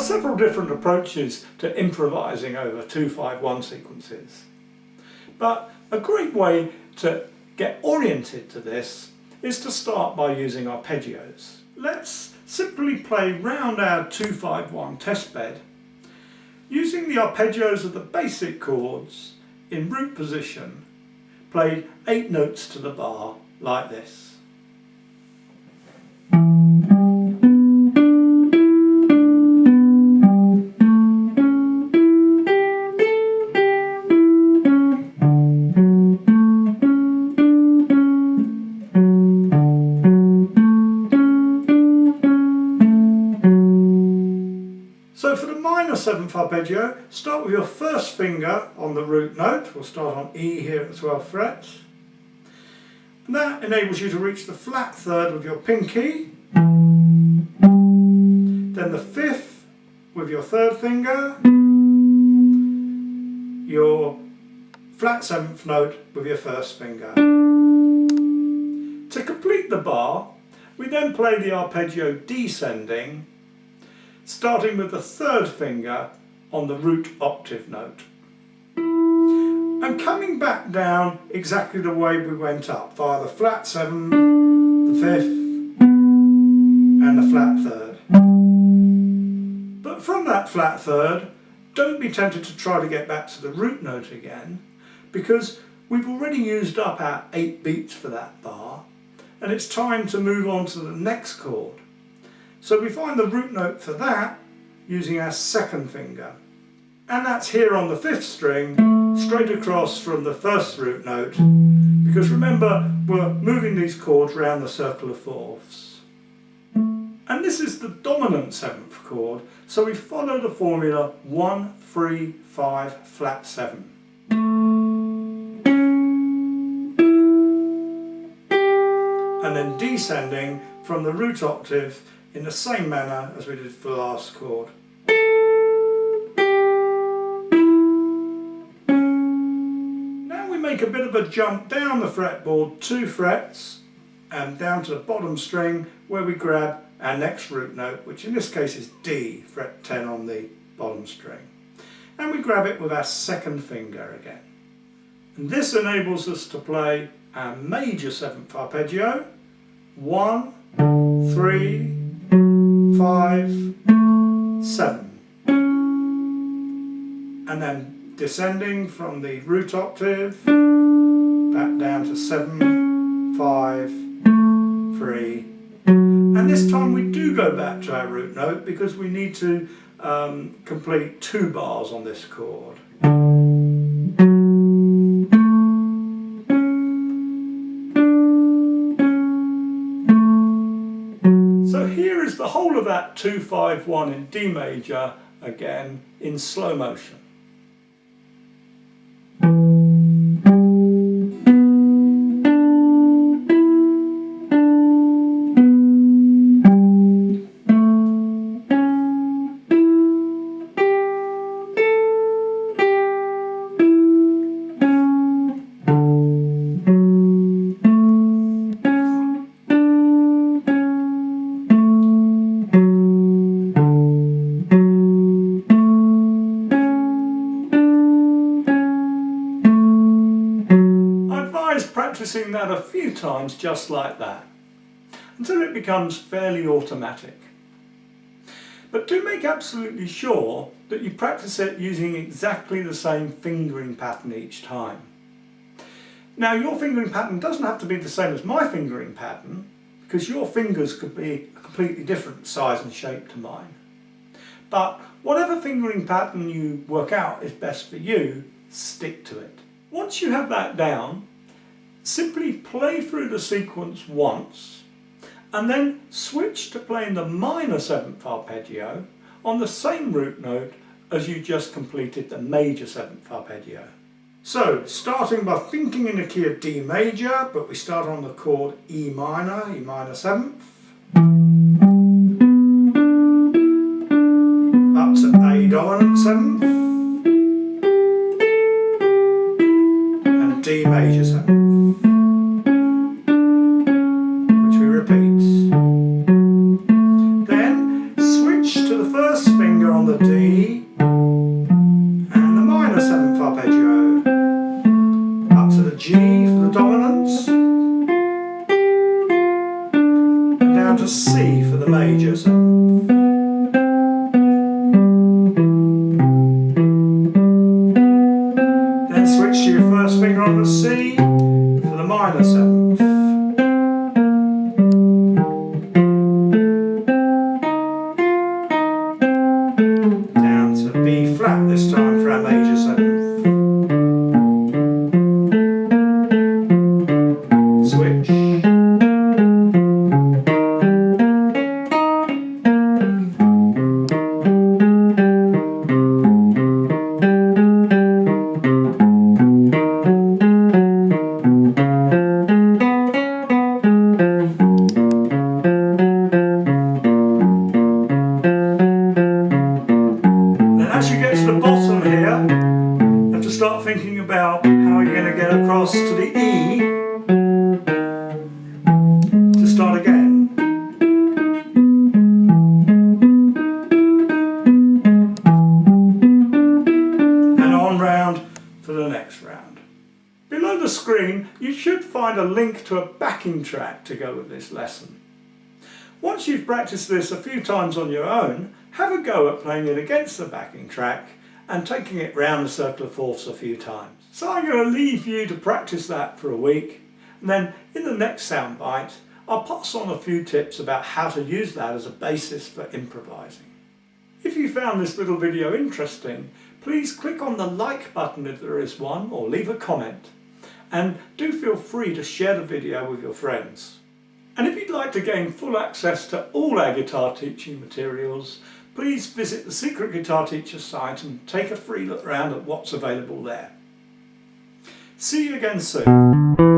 several different approaches to improvising over 2-5-1 sequences, but a great way to get oriented to this is to start by using arpeggios. Let's simply play round our 2-5-1 testbed using the arpeggios of the basic chords in root position, played 8 notes to the bar like this. So for the minor 7th arpeggio, start with your first finger on the root note. We'll start on E here at the 12th fret. And that enables you to reach the flat third with your pinky. Then the 5th with your third finger. Your flat 7th note with your first finger. To complete the bar, we then play the arpeggio descending, starting with the 3rd finger on the root octave note. And coming back down exactly the way we went up, via the flat 7, the 5th, and the flat 3rd. But from that flat 3rd, don't be tempted to try to get back to the root note again, because we've already used up our 8 beats for that bar, and it's time to move on to the next chord. So we find the root note for that using our 2nd finger. And that's here on the 5th string, straight across from the 1st root note, because remember, we're moving these chords round the circle of 4ths. And this is the dominant 7th chord, so we follow the formula 1, 3, 5, flat 7. And then descending from the root octave in the same manner as we did for the last chord. Now we make a bit of a jump down the fretboard 2 frets and down to the bottom string where we grab our next root note, which in this case is D, fret 10 on the bottom string. And we grab it with our 2nd finger again. And this enables us to play our major 7th arpeggio, 1, 3, 5, 7, and then descending from the root octave back down to 7, 5, 3, and this time we do go back to our root note because we need to complete 2 bars on this chord. So here is the whole of that 2-5-1 in D major, again in slow motion. Practicing that a few times just like that until it becomes fairly automatic. But do make absolutely sure that you practice it using exactly the same fingering pattern each time. Now your fingering pattern doesn't have to be the same as my fingering pattern, because your fingers could be a completely different size and shape to mine. But whatever fingering pattern you work out is best for you, stick to it. Once you have that down, simply play through the sequence once and then switch to playing the minor 7th arpeggio on the same root note as you just completed the major 7th arpeggio. So, starting by thinking in the key of D major, but we start on the chord E minor 7th, up to A dominant 7th, and D major 7th. Then switch to the 1st finger on down to C for the major seventh. Then switch to your first finger on the C for the minor seventh. Down to B flat this time for our major seventh. Switch. As you get to the bottom here, you have to start thinking about how you're going to get across to the E to start again. And on round for the next round. Below the screen you should find a link to a backing track to go with this lesson. Once you've practiced this a few times on your own, have a go at playing it against the backing track and taking it round the circle of fourths a few times. So I'm going to leave you to practice that for a week, and then in the next soundbite I'll pass on a few tips about how to use that as a basis for improvising. If you found this little video interesting, please click on the like button if there is one, or leave a comment, and do feel free to share the video with your friends. And if you'd like to gain full access to all our guitar teaching materials, please visit the Secret Guitar Teacher site and take a free look around at what's available there. See you again soon.